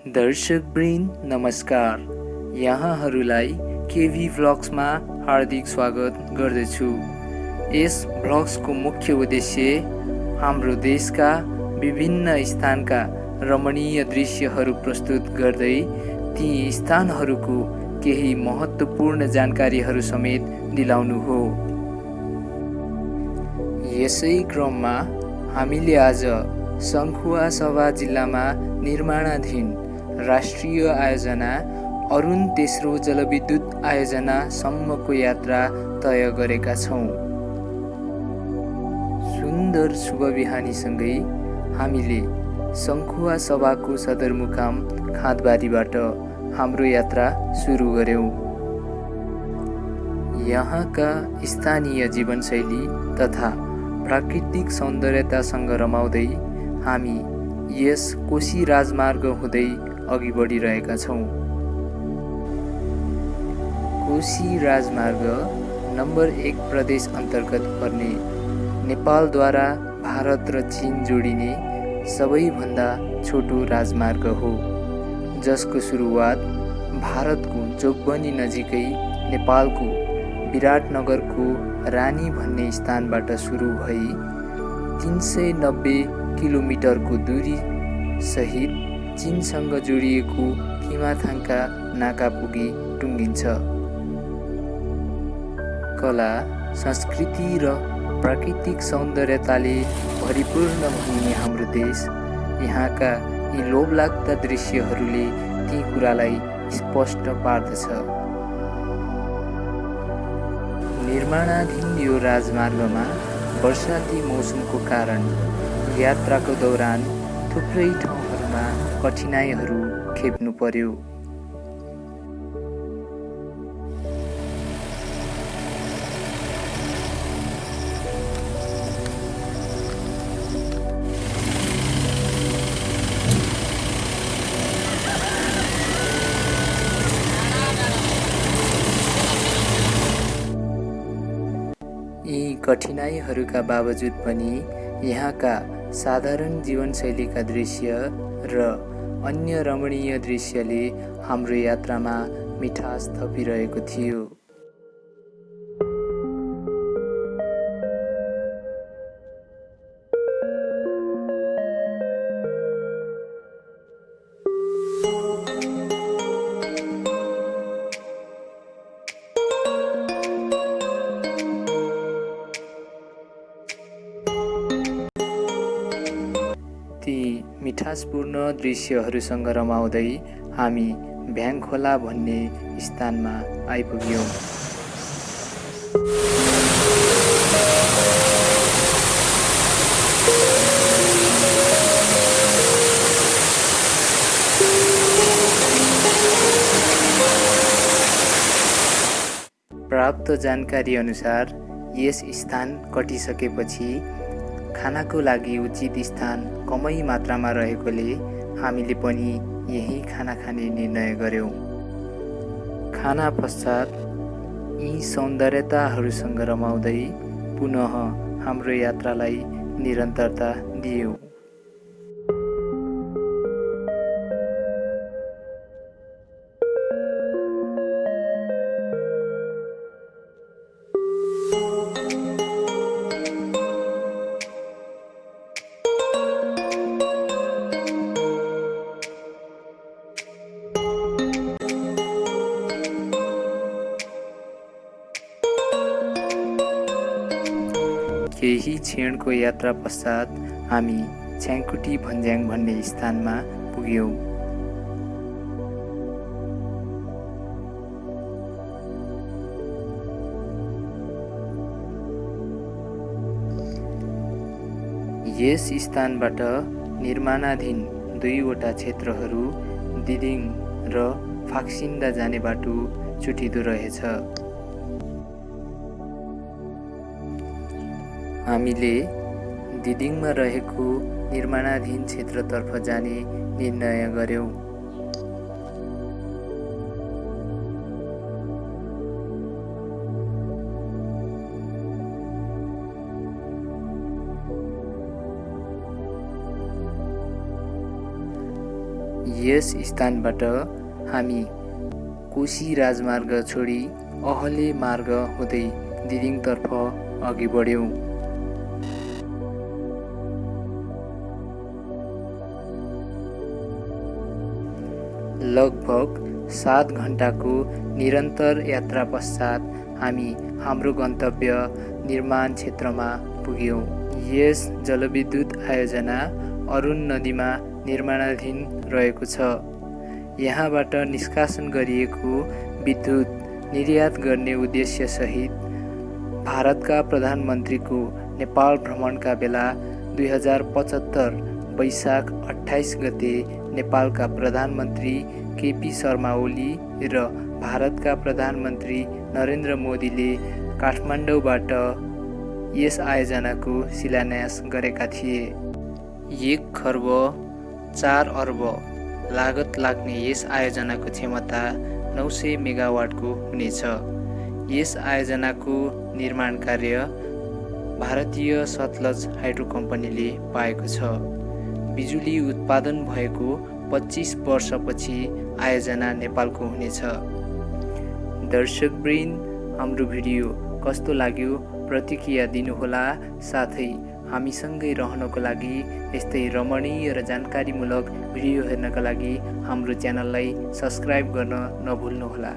दर्शकवृन्द नमस्कार। यहाँहरूलाई केभी भ्लग्समा हार्दिक स्वागत गर्दछु। यस भ्लग्सको मुख्य उद्देश्य हाम्रो देशका विभिन्न स्थानका रमणीय दृश्यहरू प्रस्तुत गर्दै ती स्थानहरूको केही महत्त्वपूर्ण जानकारीहरू समेत दिलाउनु हो। यसै क्रममा हामीले आज सङ्खुवासभा जिल्लामा निर्माणाधीन राष्ट्रिय आयोजना अरुण तेस्रो जलविद्युत आयोजनासम्मको यात्रा तय गरेका छौँ। सुन्दर शुभ बिहानीसँगै हामीले सङ्खुवासभाको सदरमुकाम खाँदबारीबाट हाम्रो यात्रा सुरु गर्यौँ। यहाँका स्थानीय जीवनशैली तथा प्राकृतिक सौन्दर्यतासँग रमाउँदै हामी यस कोशी राजमार्ग हुँदै अघि बढिरहेका छौँ। कोशी राजमार्ग नम्बर 1 प्रदेश अन्तर्गत पर्ने नेपालद्वारा भारत र चीन जोडिने सबैभन्दा छोटो राजमार्ग हो, जसको सुरुवात भारतको जोगबनी नजिकै नेपालको विराटनगरको रानी भन्ने स्थानबाट सुरु भई 390 किलोमिटरको दूरी सहित चीनसँग जोडिएको किमाथाङका नाका पुगी टुङ्गिन्छ। कला, संस्कृति र प्राकृतिक सौन्दर्यताले भरिपूर्ण भनिने हाम्रो देश यहाँका यी लोभलाग्दा दृश्यहरूले ती कुरालाई स्पष्ट पार्दछ। निर्माणाधीन यो राजमार्गमा वर्षाती मौसमको कारण यात्राको दौरान थुप्रै ठाउँहरूमा कठिनाइहरू खेप्नु पर्यो। यी कठिनाइहरूका बावजुद पनि यहाँका साधारण जीवनशैलीका दृश्य र अन्य रमणीय दृश्यले हाम्रो यात्रामा मिठास थपिरहेको थियो। ती मिठासपूर्ण दृश्यहरूसँग रमाउँदै हामी भ्याङखोला भन्ने स्थानमा आइपुग्यौँ। प्राप्त जानकारी अनुसार यस स्थान कटिसकेपछि खानाको लागि उचित स्थान कमै मात्रामा रहेकोले हामीले पनि यही खाना खाने निर्णय गर्यौँ। खाना पश्चात यी सौन्दर्यताहरूसँग रमाउँदै पुनः हाम्रो यात्रालाई निरन्तरता दियौँ। केही क्षणको यात्रा पश्चात हामी छ्याङकुटी भन्ज्याङ भन्ने स्थानमा पुग्यौँ। यस स्थानबाट निर्माणाधीन 2वटा क्षेत्रहरू दिदिङ र फाक्सिन्दा जाने बाटो छुटिँदो रहेछ। हामीले दिदिङमा रहेको निर्माणाधीन क्षेत्रतर्फ जाने निर्णय गर्यौँ। यस स्थानबाट हामी कोशी राजमार्ग छोडी अहले मार्ग हुँदै दिदिङतर्फ अघि बढ्यौँ। लगभग 7 घण्टाको निरन्तर यात्रा पश्चात हामी हाम्रो गन्तव्य निर्माण क्षेत्रमा पुग्यौँ। यस जलविद्युत आयोजना अरुण नदीमा निर्माणाधीन रहेको छ। यहाँबाट निष्कासन गरिएको विद्युत निर्यात गर्ने उद्देश्यसहित भारतका प्रधानमन्त्रीको नेपाल भ्रमणका बेला 2075 वैशाख 28 गते नेपालका प्रधानमन्त्री केपी शर्मा ओली र भारतका प्रधानमन्त्री नरेन्द्र मोदीले काठमाडौँबाट यस आयोजनाको शिलान्यास गरेका थिए। 1 खर्ब 4 अर्ब लागत लाग्ने यस आयोजनाको क्षमता 900 मेगावाटको हुनेछ। यस आयोजनाको निर्माण कार्य भारतीय सतलज हाइड्रो कम्पनीले पाएको छ। बिजुली उत्पादन भएको 25 वर्षपछि आयोजना नेपालको हुनेछ। दर्शकवृन्द, हाम्रो भिडियो कस्तो लाग्यो प्रतिक्रिया दिनुहोला। साथै हामीसँगै रहनको लागि यस्तै रमणीय र जानकारीमूलक भिडियो हेर्नका लागि हाम्रो च्यानललाई सब्स्क्राइब गर्न नभुल्नुहोला।